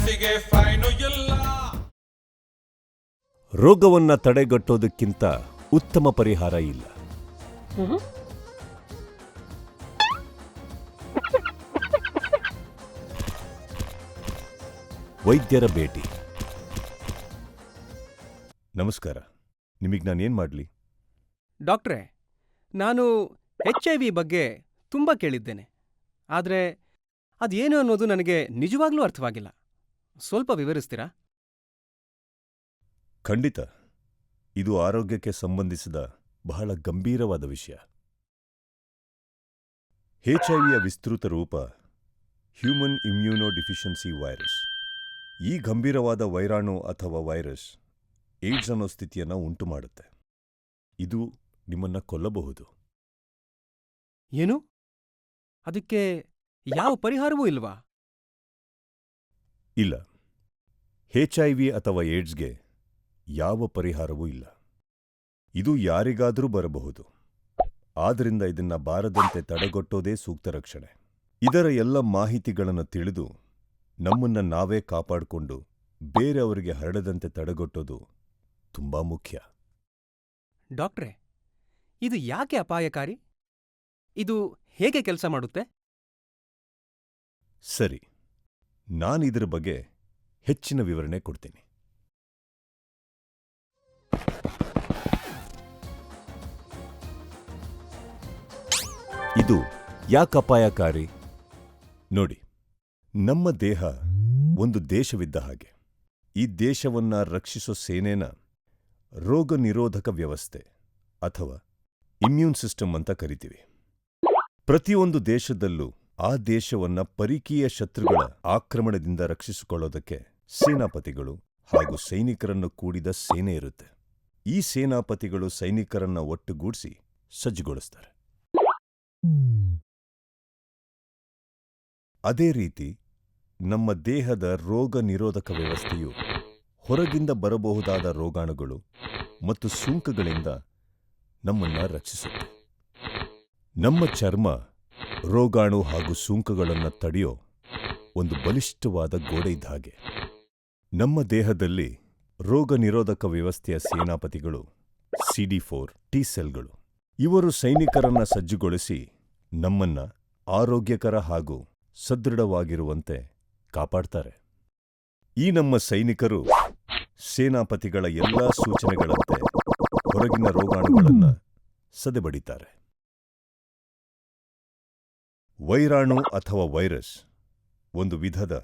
ಕೇಸಿಗೆ fine ಇಲ್ಲ. ರೋಗವನ್ನ ತಡೆಗಟ್ಟೋದಕ್ಕಿಂತ ಉತ್ತಮ ಪರಿಹಾರ ಇಲ್ಲ. ವೈದ್ಯರ ಭೇಟಿ. ನಮಸ್ಕಾರ, ನಿಮಗೆ ನಾನೇನ್ ಮಾಡ್ಲಿ? ಡಾಕ್ಟ್ರೇ, ನಾನು HIV ಬಗ್ಗೆ ತುಂಬ ಕೇಳಿದ್ದೇನೆ. ಆದರೆ ಅದೇನು ಅನ್ನೋದು ನನಗೆ ನಿಜವಾಗ್ಲೂ ಅರ್ಥವಾಗಿಲ್ಲ. ಸ್ವಲ್ಪ ವಿವರಿಸ್ತೀರಾ? ಖಂಡಿತ. ಇದು ಆರೋಗ್ಯಕ್ಕೆ ಸಂಬಂಧಿಸಿದ ಬಹಳ ಗಂಭೀರವಾದ ವಿಷಯ. HIVಯ ವಿಸ್ತೃತ ರೂಪ ಹ್ಯೂಮನ್ ಇಮ್ಯುನೋ ಡಿಫಿಷಿಯನ್ಸಿ ವೈರಸ್. ಈ ಗಂಭೀರವಾದ ವೈರಾಣು ಅಥವಾ ವೈರಸ್ ಏಡ್ಸ್ ಅನ್ನೋ ಸ್ಥಿತಿಯನ್ನು ಉಂಟುಮಾಡುತ್ತೆ. ಇದು ನಿಮ್ಮನ್ನ ಕೊಲ್ಲಬಹುದು. ಏನು? ಅದಕ್ಕೆ ಯಾವ ಪರಿಹಾರವೂ ಇಲ್ವಾ? ಇಲ್ಲ, HIV ಅಥವಾ ಏಡ್ಸ್ಗೆ ಯಾವ ಪರಿಹಾರವೂ ಇಲ್ಲ. ಇದು ಯಾರಿಗಾದರೂ ಬರಬಹುದು. ಆದ್ದರಿಂದ ಇದನ್ನ ಬಾರದಂತೆ ತಡೆಗಟ್ಟೋದೇ ಸೂಕ್ತ ರಕ್ಷಣೆ. ಇದರ ಎಲ್ಲ ಮಾಹಿತಿಗಳನ್ನು ತಿಳಿದು ನಮ್ಮನ್ನ ನಾವೇ ಕಾಪಾಡಿಕೊಂಡು ಬೇರೆಯವರಿಗೆ ಹರಡದಂತೆ ತಡೆಗಟ್ಟೋದು ತುಂಬಾ ಮುಖ್ಯ. ಡಾಕ್ಟ್ರೇ, ಇದು ಯಾಕೆ ಅಪಾಯಕಾರಿ? ಇದು ಹೇಗೆ ಕೆಲಸ ಮಾಡುತ್ತೆ? ಸರಿ, ನಾನಿದ್ರ ಬಗ್ಗೆ ಹೆಚ್ಚಿನ ವಿವರಣೆ ಕೊಡ್ತೀನಿ. ಇದು ಯಾಕೆ ಅಪಾಯಕಾರಿ? ನೋಡಿ, ನಮ್ಮ ದೇಹ ಒಂದು ದೇಶವಿದ್ದ ಹಾಗೆ. ಈ ದೇಶವನ್ನ ರಕ್ಷಿಸೋ ಸೇನೆನ ರೋಗ ನಿರೋಧಕ ವ್ಯವಸ್ಥೆ ಅಥವಾ ಇಮ್ಯೂನ್ ಸಿಸ್ಟಮ್ ಅಂತ ಕರಿತೀವಿ. ಪ್ರತಿಯೊಂದು ದೇಶದಲ್ಲೂ ಆ ದೇಶವನ್ನ ಪರಕೀಯ ಶತ್ರುಗಳ ಆಕ್ರಮಣದಿಂದ ರಕ್ಷಿಸಿಕೊಳ್ಳೋದಕ್ಕೆ ಸೇನಾಪತಿಗಳು ಹಾಗೂ ಸೈನಿಕರನ್ನು ಕೂಡಿದ ಸೇನೆ ಇರುತ್ತೆ. ಈ ಸೇನಾಪತಿಗಳು ಸೈನಿಕರನ್ನ ಒಟ್ಟುಗೂಡಿಸಿ ಸಜ್ಜುಗೊಳಿಸ್ತಾರೆ. ಅದೇ ರೀತಿ ನಮ್ಮ ದೇಹದ ರೋಗ ನಿರೋಧಕ ವ್ಯವಸ್ಥೆಯು ಹೊರಗಿಂದ ಬರಬಹುದಾದ ರೋಗಾಣುಗಳು ಮತ್ತು ಸೋಂಕುಗಳಿಂದ ನಮ್ಮನ್ನ ರಕ್ಷಿಸುತ್ತೆ. ನಮ್ಮ ಚರ್ಮ ರೋಗಾಣು ಹಾಗೂ ಸೋಂಕುಗಳನ್ನು ತಡೆಯೋ ಒಂದು ಬಲಿಷ್ಠವಾದ ಗೋಡೆ ಇದ್ದ ಹಾಗೆ. ನಮ್ಮ ದೇಹದಲ್ಲಿ ರೋಗ ನಿರೋಧಕ ವ್ಯವಸ್ಥೆಯ ಸೇನಾಪತಿಗಳು CD4 T ಸೆಲ್ಗಳು. ಇವರು ಸೈನಿಕರನ್ನ ಸಜ್ಜುಗೊಳಿಸಿ ನಮ್ಮನ್ನ ಆರೋಗ್ಯಕರ ಹಾಗೂ ಸದೃಢವಾಗಿರುವಂತೆ ಕಾಪಾಡ್ತಾರೆ. ಈ ನಮ್ಮ ಸೈನಿಕರು ಸೇನಾಪತಿಗಳ ಎಲ್ಲಾ ಸೂಚನೆಗಳಂತೆ ಹೊರಗಿನ ರೋಗಾಣುಗಳನ್ನ ಸದೆಬಡಿತಾರೆ. ವೈರಾಣು ಅಥವಾ ವೈರಸ್ ಒಂದು ವಿಧದ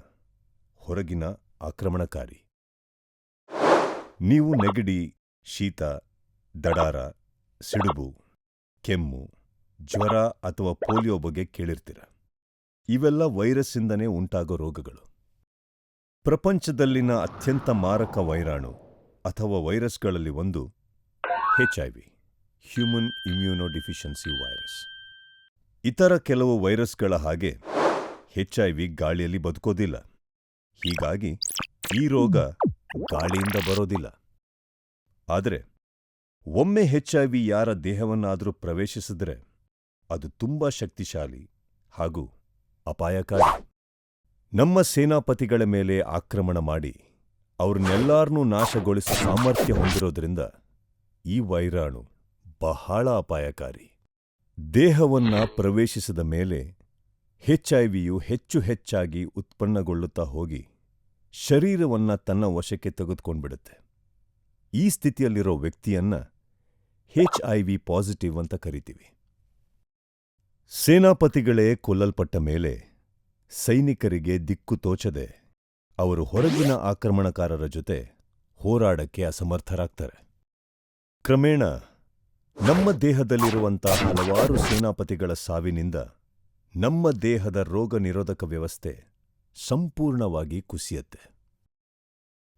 ಹೊರಗಿನ ಆಕ್ರಮಣಕಾರಿ. ನೀವು ನೆಗಡಿ, ಶೀತ, ದಡಾರ, ಸಿಡುಬು, ಕೆಮ್ಮು, ಜ್ವರ ಅಥವಾ ಪೋಲಿಯೋ ಬಗ್ಗೆ ಕೇಳಿರ್ತೀರ. ಇವೆಲ್ಲ ವೈರಸ್ಸಿಂದನೇ ಉಂಟಾಗೋ ರೋಗಗಳು. ಪ್ರಪಂಚದಲ್ಲಿನ ಅತ್ಯಂತ ಮಾರಕ ವೈರಾಣು ಅಥವಾ ವೈರಸ್ಗಳಲ್ಲಿ ಒಂದು HIV, human immuno deficiency virus. ಇತರ ಕೆಲವು ವೈರಸ್ಗಳ ಹಾಗೆ HIV ಗಾಳಿಯಲ್ಲಿ ಬದುಕೋದಿಲ್ಲ. ಹೀಗಾಗಿ ಈ ರೋಗ ಗಾಳಿಯಿಂದ ಬರೋದಿಲ್ಲ. ಆದರೆ ಒಮ್ಮೆ HIV ಯಾರ ದೇಹವನ್ನಾದರೂ ಪ್ರವೇಶಿಸಿದ್ರೆ ಅದು ತುಂಬಾ ಶಕ್ತಿಶಾಲಿ ಹಾಗೂ ಅಪಾಯಕಾರಿ. ನಮ್ಮ ಸೇನಾಪತಿಗಳ ಮೇಲೆ ಆಕ್ರಮಣ ಮಾಡಿ ಅವ್ರನ್ನೆಲ್ಲಾರನ್ನೂ ನಾಶಗೊಳಿಸೋ ಸಾಮರ್ಥ್ಯ ಹೊಂದಿರೋದ್ರಿಂದ ಈ ವೈರಾಣು ಬಹಳ ಅಪಾಯಕಾರಿ. ದೇಹವನ್ನ ಪ್ರವೇಶಿಸಿದ ಮೇಲೆ HIVಯು ಹೆಚ್ಚು ಹೆಚ್ಚಾಗಿ ಉತ್ಪನ್ನಗೊಳ್ಳುತ್ತಾ ಹೋಗಿ ಶರೀರವನ್ನ ತನ್ನ ವಶಕ್ಕೆ ತೆಗೆದುಕೊಂಡ್ಬಿಡುತ್ತೆ. ಈ ಸ್ಥಿತಿಯಲ್ಲಿರೋ ವ್ಯಕ್ತಿಯನ್ನ HIV ಪಾಸಿಟಿವ್ ಅಂತ ಕರಿತೀವಿ. ಸೇನಾಪತಿಗಳೇ ಕೊಲ್ಲಲ್ಪಟ್ಟ ಮೇಲೆ ಸೈನಿಕರಿಗೆ ದಿಕ್ಕು ತೋಚದೆ ಅವರು ಹೊರಗಿನ ಆಕ್ರಮಣಕಾರರ ಜೊತೆ ಹೋರಾಡಕ್ಕೆ ಅಸಮರ್ಥರಾಗ್ತಾರೆ. ಕ್ರಮೇಣ ನಮ್ಮ ದೇಹದಲ್ಲಿರುವಂಥ ಹಲವಾರು ಸೇನಾಪತಿಗಳ ಸಾವಿನಿಂದ ನಮ್ಮ ದೇಹದ ರೋಗ ನಿರೋಧಕ ವ್ಯವಸ್ಥೆ ಸಂಪೂರ್ಣವಾಗಿ ಕುಸಿಯತ್ತೆ.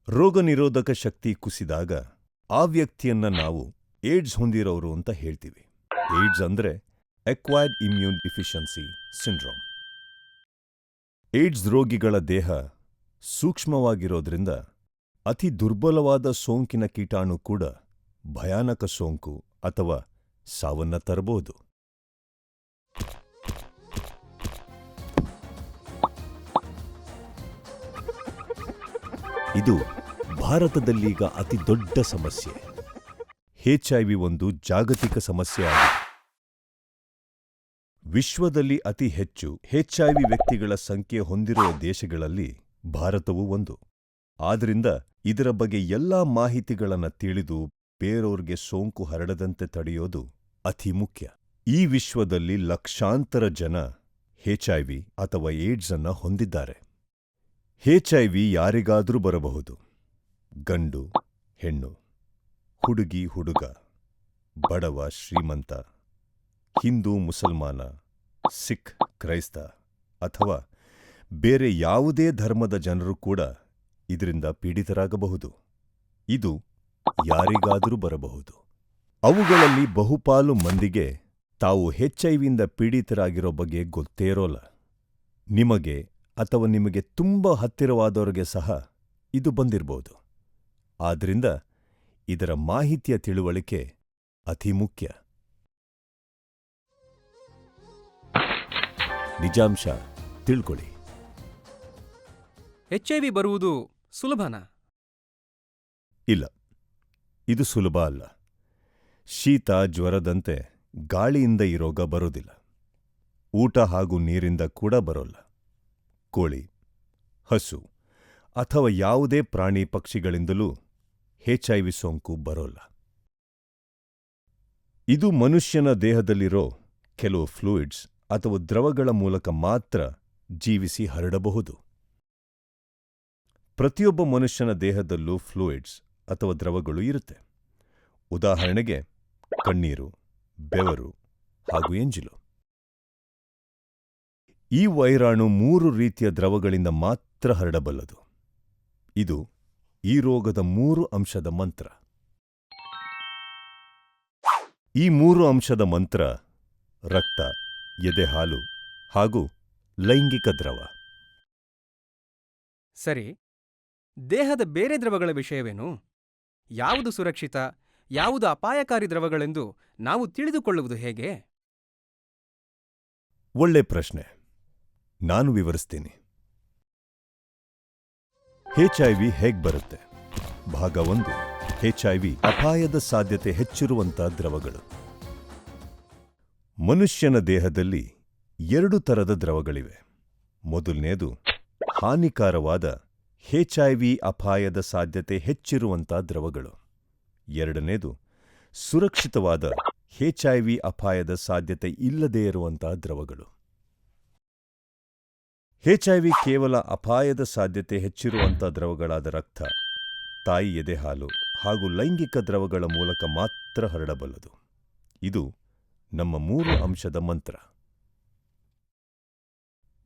ರೋಗ ನಿರೋಧಕ ಶಕ್ತಿ ಕುಸಿದಾಗ ಆ ವ್ಯಕ್ತಿಯನ್ನ ನಾವು ಏಡ್ಸ್ ಹೊಂದಿರೋರು ಅಂತ ಹೇಳ್ತೀವಿ. ಏಡ್ಸ್ ಅಂದ್ರೆ acquired immune deficiency syndrome. AIDS ರೋಗಿಗಳ ದೇಹ ಸೂಕ್ಷ್ಮವಾಗಿರೋದ್ರಿಂದ ಅತಿ ದುರ್ಬಲವಾದ ಸೋಂಕಿನ ಕೀಟಾಣು ಕೂಡ ಭಯಾನಕ ಸೋಂಕು ಅಥವಾ ಸಾವನ್ನ ತರಬಹುದು. ಇದು ಭಾರತದಲ್ಲೀಗ ಅತಿ ದೊಡ್ಡ ಸಮಸ್ಯೆ. HIV ಒಂದು ಜಾಗತಿಕ ಸಮಸ್ಯೆ ಆಗಿದೆ. ವಿಶ್ವದಲ್ಲಿ ಅತಿ ಹೆಚ್ಚು HIV ವ್ಯಕ್ತಿಗಳ ಸಂಖ್ಯೆ ಹೊಂದಿರುವ ದೇಶಗಳಲ್ಲಿ ಭಾರತವೂ ಒಂದು. ಆದ್ರಿಂದ ಇದರ ಬಗ್ಗೆ ಎಲ್ಲಾ ಮಾಹಿತಿಗಳನ್ನು ತಿಳಿದು ಬೇರೆಯವ್ರಿಗೆ ಸೋಂಕು ಹರಡದಂತೆ ತಡೆಯೋದು ಅತಿ ಮುಖ್ಯ. ಈ ವಿಶ್ವದಲ್ಲಿ ಲಕ್ಷಾಂತರ ಜನ HIV ಅಥವಾ ಏಡ್ಸ್ ಅನ್ನ ಹೊಂದಿದ್ದಾರೆ. HIV ಯಾರಿಗಾದ್ರೂ ಬರಬಹುದು. ಗಂಡು, ಹೆಣ್ಣು, ಹುಡುಗಿ, ಹುಡುಗ, ಬಡವ, ಶ್ರೀಮಂತ, ಹಿಂದೂ, ಮುಸಲ್ಮಾನ, ಸಿಖ್, ಕ್ರೈಸ್ತ ಅಥವಾ ಬೇರೆ ಯಾವುದೇ ಧರ್ಮದ ಜನರು ಕೂಡ ಇದರಿಂದ ಪೀಡಿತರಾಗಬಹುದು. ಇದು ಯಾರಿಗಾದರೂ ಬರಬಹುದು. ಅವುಗಳಲ್ಲಿ ಬಹುಪಾಲು ಮಂದಿಗೆ ತಾವು HIVಯಿಂದ ಪೀಡಿತರಾಗಿರೋ ಬಗ್ಗೆ ಗೊತ್ತೇ ಇರೋಲ್ಲ. ನಿಮಗೆ ಅಥವಾ ನಿಮಗೆ ತುಂಬ ಹತ್ತಿರವಾದವರಿಗೆ ಸಹ ಇದು ಬಂದಿರಬಹುದು. ಆದ್ರಿಂದ ಇದರ ಮಾಹಿತಿಯ ತಿಳುವಳಿಕೆ ಅತಿ ಮುಖ್ಯ. ನಿಜಾಂಶ ತಿಳ್ಕೊಳ್ಳಿ. HIV ಬರುವುದು ಸುಲಭನಾ? ಇಲ್ಲ, ಇದು ಸುಲಭ ಅಲ್ಲ. ಶೀತ, ಜ್ವರದಂತೆ ಗಾಳಿಯಿಂದ ಈ ರೋಗ ಬರೋದಿಲ್ಲ. ಊಟ ಹಾಗೂ ನೀರಿಂದ ಕೂಡ ಬರೋಲ್ಲ. ಕೋಳಿ, ಹಸು ಅಥವಾ ಯಾವುದೇ ಪ್ರಾಣಿ ಪಕ್ಷಿಗಳಿಂದಲೂ HIV ಸೋಂಕು ಬರೋಲ್ಲ. ಇದು ಮನುಷ್ಯನ ದೇಹದಲ್ಲಿರೋ ಕೆಲವು ಫ್ಲೂಯಿಡ್ಸ್ ಅಥವಾ ದ್ರವಗಳ ಮೂಲಕ ಮಾತ್ರ ಜೀವಿಸಿ ಹರಡಬಹುದು. ಪ್ರತಿಯೊಬ್ಬ ಮನುಷ್ಯನ ದೇಹದಲ್ಲೂ ಫ್ಲೂಯಿಡ್ಸ್ ಅಥವಾ ದ್ರವಗಳು ಇರುತ್ತೆ. ಉದಾಹರಣೆಗೆ ಕಣ್ಣೀರು, ಬೆವರು ಹಾಗೂ ಎಂಜಿಲು. ಈ ವೈರಾಣು 3 ರೀತಿಯ ದ್ರವಗಳಿಂದ ಮಾತ್ರ ಹರಡಬಲ್ಲದು. ಇದು ಈ ರೋಗದ 3 ಅಂಶದ ಮಂತ್ರ. ಈ 3 ಅಂಶದ ಮಂತ್ರ ರಕ್ತ, ಎದೆಹಾಲು ಹಾಗೂ ಲೈಂಗಿಕ ದ್ರವ. ಸರಿ, ದೇಹದ ಬೇರೆ ದ್ರವಗಳ ವಿಷಯವೇನು? ಯಾವುದು ಸುರಕ್ಷಿತ, ಯಾವುದು ಅಪಾಯಕಾರಿ ದ್ರವಗಳೆಂದು ನಾವು ತಿಳಿದುಕೊಳ್ಳುವುದು ಹೇಗೆ? ಒಳ್ಳೆ ಪ್ರಶ್ನೆ. ನಾನು ವಿವರಿಸ್ತೀನಿ. HIV ಹೇಗ್ ಬರುತ್ತೆ? ಭಾಗ 1. HIV ಅಪಾಯದ ಸಾಧ್ಯತೆ ಹೆಚ್ಚಿರುವಂಥ ದ್ರವಗಳು. ಮನುಷ್ಯನ ದೇಹದಲ್ಲಿ 2 ಥರದ ದ್ರವಗಳಿವೆ. ಮೊದಲನೇದು ಹಾನಿಕಾರವಾದ HIV ಅಪಾಯದ ಸಾಧ್ಯತೆ ಹೆಚ್ಚಿರುವಂಥ ದ್ರವಗಳು. ಎರಡನೇದು ಸುರಕ್ಷಿತವಾದ HIV ಅಪಾಯದ ಸಾಧ್ಯತೆ ಇಲ್ಲದೇ ಇರುವಂಥ ದ್ರವಗಳು. HIV ಕೇವಲ ಅಪಾಯದ ಸಾಧ್ಯತೆ ಹೆಚ್ಚಿರುವಂಥ ದ್ರವಗಳಾದ ರಕ್ತ, ತಾಯಿ ಎದೆಹಾಲು ಹಾಗೂ ಲೈಂಗಿಕ ದ್ರವಗಳ ಮೂಲಕ ಮಾತ್ರ ಹರಡಬಲ್ಲದು. ಇದು ನಮ್ಮ 3 ಅಂಶದ ಮಂತ್ರ.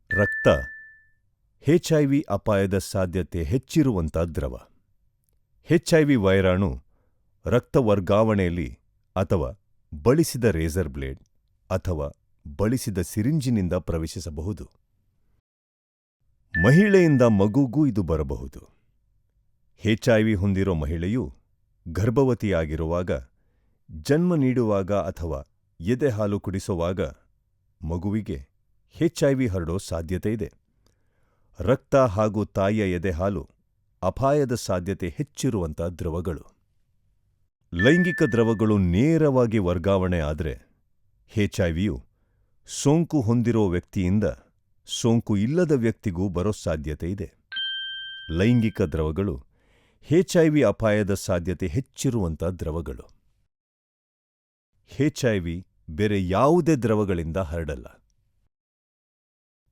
ರಕ್ತ HIV ಅಪಾಯದ ಸಾಧ್ಯತೆ ಹೆಚ್ಚಿರುವಂಥ ದ್ರವ. HIV ವೈರಾಣು ರಕ್ತ ವರ್ಗಾವಣೆಯಲ್ಲಿ ಅಥವಾ ಬಳಸಿದ ರೇಸರ್ ಬ್ಲೇಡ್ ಅಥವಾ ಬಳಸಿದ ಸಿರಿಂಜಿನಿಂದ ಪ್ರವೇಶಿಸಬಹುದು. ಮಹಿಳೆಯಿಂದ ಮಗುಗೂ ಇದು ಬರಬಹುದು. HIV ಹೊಂದಿರೋ ಮಹಿಳೆಯು ಗರ್ಭವತಿಯಾಗಿರುವಾಗ, ಜನ್ಮ ನೀಡುವಾಗ ಅಥವಾ ಎದೆಹಾಲು ಕುಡಿಸುವಾಗ ಮಗುವಿಗೆ HIV ಹರಡೋ ಸಾಧ್ಯತೆ ಇದೆ. ರಕ್ತ ಹಾಗೂ ತಾಯಿಯ ಎದೆಹಾಲು ಅಪಾಯದ ಸಾಧ್ಯತೆ ಹೆಚ್ಚಿರುವಂಥ ದ್ರವಗಳು. ಲೈಂಗಿಕ ದ್ರವಗಳು ನೇರವಾಗಿ ವರ್ಗಾವಣೆ ಆದರೆ HIVಯು ಸೋಂಕು ಹೊಂದಿರೋ ವ್ಯಕ್ತಿಯಿಂದ ಸೋಂಕು ಇಲ್ಲದ ವ್ಯಕ್ತಿಗೂ ಬರೋ ಸಾಧ್ಯತೆ ಇದೆ. ಲೈಂಗಿಕ ದ್ರವಗಳು HIV ಅಪಾಯದ ಸಾಧ್ಯತೆ ಹೆಚ್ಚಿರುವಂಥ ದ್ರವಗಳು. HIV ಬೇರೆ ಯಾವುದೇ ದ್ರವಗಳಿಂದ ಹರಡಲ್ಲ.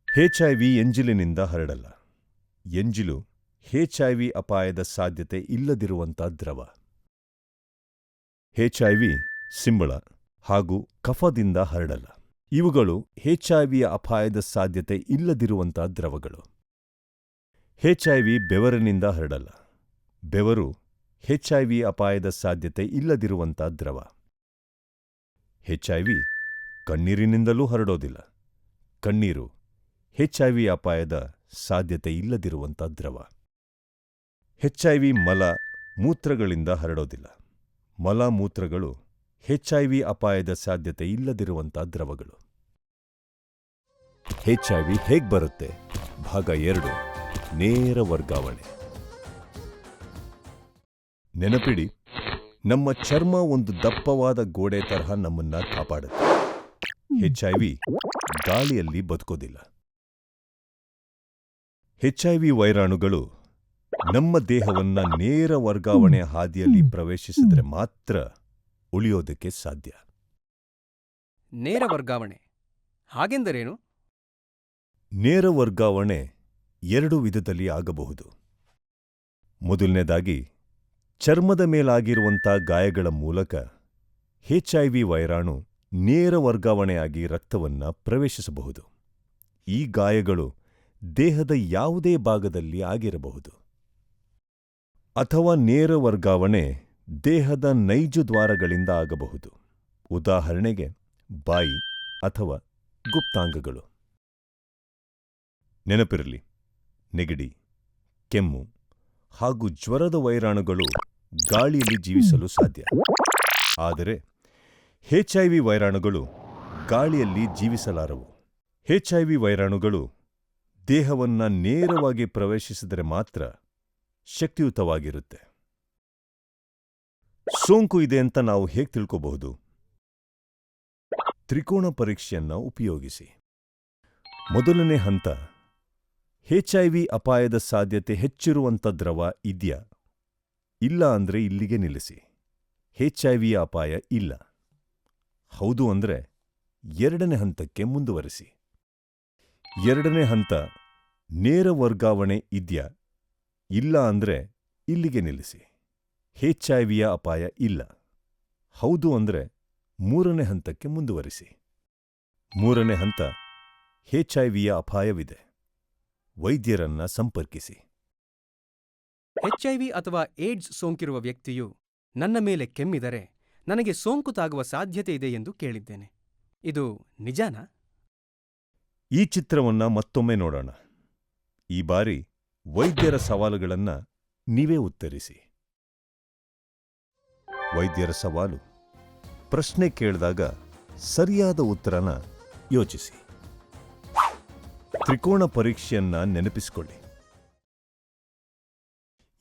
HIV ಎಂಜಿಲಿನಿಂದ ಹರಡಲ್ಲ. ಎಂಜಿಲು HIV ಅಪಾಯದ ಸಾಧ್ಯತೆ ಇಲ್ಲದಿರುವಂಥ ದ್ರವ. HIV ಸಿಂಬಳ ಹಾಗೂ ಕಫದಿಂದ ಹರಡಲ್ಲ. ಇವುಗಳು HIVಯ ಅಪಾಯದ ಸಾಧ್ಯತೆ ಇಲ್ಲದಿರುವಂಥ ದ್ರವಗಳು. HIV ಬೆವರಿನಿಂದ ಹರಡಲ್ಲ. ಬೆವರು HIV ಅಪಾಯದ ಸಾಧ್ಯತೆ ಇಲ್ಲದಿರುವಂಥ ದ್ರವ. HIV ಕಣ್ಣೀರಿನಿಂದಲೂ ಹರಡೋದಿಲ್ಲ. ಕಣ್ಣೀರು HIV ಅಪಾಯದ ಸಾಧ್ಯತೆ ಇಲ್ಲದಿರುವಂಥ ದ್ರವ. HIV ಮಲ, ಮೂತ್ರಗಳಿಂದ ಹರಡೋದಿಲ್ಲ. ಮಲ, ಮೂತ್ರಗಳು HIV ಅಪಾಯದ ಸಾಧ್ಯತೆ ಇಲ್ಲದಿರುವಂಥ ದ್ರವಗಳು. HIV ಹೇಗ್ ಬರುತ್ತೆ? ಭಾಗ 2. ನೇರ ವರ್ಗಾವಣೆ. ನೆನಪಿಡಿ, ನಮ್ಮ ಚರ್ಮ ಒಂದು ದಪ್ಪವಾದ ಗೋಡೆ ತರಹ ನಮ್ಮನ್ನ ಕಾಪಾಡುತ್ತೆ. HIV ಗಾಳಿಯಲ್ಲಿ ಬದುಕೋದಿಲ್ಲ. HIV ವೈರಾಣುಗಳು ನಮ್ಮ ದೇಹವನ್ನ ನೇರ ವರ್ಗಾವಣೆ ಹಾದಿಯಲ್ಲಿ ಪ್ರವೇಶಿಸಿದ್ರೆ ಮಾತ್ರ ಉಳಿಯೋದಕ್ಕೆ ಸಾಧ್ಯ. ನೇರ ವರ್ಗಾವಣೆ ಹಾಗೆಂದರೇನು? ನೇರ ವರ್ಗಾವಣೆ 2 ವಿಧದಲ್ಲಿ ಆಗಬಹುದು. ಮೊದಲನೇದಾಗಿ, ಚರ್ಮದ ಮೇಲಾಗಿರುವಂಥ ಗಾಯಗಳ ಮೂಲಕ HIV ವೈರಾಣು ನೇರ ವರ್ಗಾವಣೆಯಾಗಿ ರಕ್ತವನ್ನ ಪ್ರವೇಶಿಸಬಹುದು. ಈ ಗಾಯಗಳು ದೇಹದ ಯಾವುದೇ ಭಾಗದಲ್ಲಿ ಆಗಿರಬಹುದು. ಅಥವಾ ನೇರ ವರ್ಗಾವಣೆ ದೇಹದ ನೈಜ ದ್ವಾರಗಳಿಂದ ಆಗಬಹುದು. ಉದಾಹರಣೆಗೆ ಬಾಯಿ ಅಥವಾ ಗುಪ್ತಾಂಗಗಳು. ನೆನಪಿರಲಿ, ನೆಗಡಿ, ಕೆಮ್ಮು ಹಾಗೂ ಜ್ವರದ ವೈರಾಣುಗಳು ಗಾಳಿಯಲ್ಲಿ ಜೀವಿಸಲು ಸಾಧ್ಯ. ಆದರೆ HIV ವೈರಾಣುಗಳು ಗಾಳಿಯಲ್ಲಿ ಜೀವಿಸಲಾರವು. HIV ವೈರಾಣುಗಳು ದೇಹವನ್ನ ನೇರವಾಗಿ ಪ್ರವೇಶಿಸಿದರೆ ಮಾತ್ರ ಶಕ್ತಿಯುತವಾಗಿರುತ್ತೆ. ಸೋಂಕು ಇದೆ ಅಂತ ನಾವು ಹೇಗೆ ತಿಳ್ಕೋಬಹುದು? ತ್ರಿಕೋಣ ಪರೀಕ್ಷೆಯನ್ನ ಉಪಯೋಗಿಸಿ. ಮೊದಲನೇ ಹಂತ, HIV ಅಪಾಯದ ಸಾಧ್ಯತೆ ಹೆಚ್ಚಿರುವಂಥ ದ್ರವ ಇದ್ಯಾ? ಇಲ್ಲ ಅಂದ್ರೆ ಇಲ್ಲಿಗೆ ನಿಲ್ಲಿಸಿ. HIV ಅಪಾಯ ಇಲ್ಲ. ಹೌದು ಅಂದ್ರೆ ಎರಡನೇ ಹಂತಕ್ಕೆ ಮುಂದುವರಿಸಿ. ಎರಡನೇ ಹಂತ, ನೇರ ವರ್ಗಾವಣೆ ಇದ್ಯಾ? ಇಲ್ಲ ಅಂದ್ರೆ ಇಲ್ಲಿಗೆ ನಿಲ್ಲಿಸಿ. HIV ಅಪಾಯ ಇಲ್ಲ. ಹೌದು ಅಂದ್ರೆ ಮೂರನೇ ಹಂತಕ್ಕೆ ಮುಂದುವರಿಸಿ. ಮೂರನೇ ಹಂತ, HIV ಅಪಾಯವಿದೆ. ವೈದ್ಯರನ್ನ ಸಂಪರ್ಕಿಸಿ. HIV ಅಥವಾ ಏಡ್ಸ್ ಸೋಂಕಿರುವ ವ್ಯಕ್ತಿಯು ನನ್ನ ಮೇಲೆ ಕೆಮ್ಮಿದರೆ ನನಗೆ ಸೋಂಕು ತಾಗುವ ಸಾಧ್ಯತೆ ಇದೆ ಎಂದು ಕೇಳಿದ್ದೇನೆ. ಇದು ನಿಜಾನಾ? ಈ ಚಿತ್ರವನ್ನ ಮತ್ತೊಮ್ಮೆ ನೋಡೋಣ. ಈ ಬಾರಿ ವೈದ್ಯರ ಸವಾಲುಗಳನ್ನ ನೀವೇ ಉತ್ತರಿಸಿ. ವೈದ್ಯರ ಸವಾಲು: ಪ್ರಶ್ನೆ ಕೇಳಿದಾಗ ಸರಿಯಾದ ಉತ್ತರನ ಯೋಚಿಸಿ. ತ್ರಿಕೋಣ ಪರೀಕ್ಷೆಯನ್ನ ನೆನಪಿಸಿಕೊಳ್ಳಿ.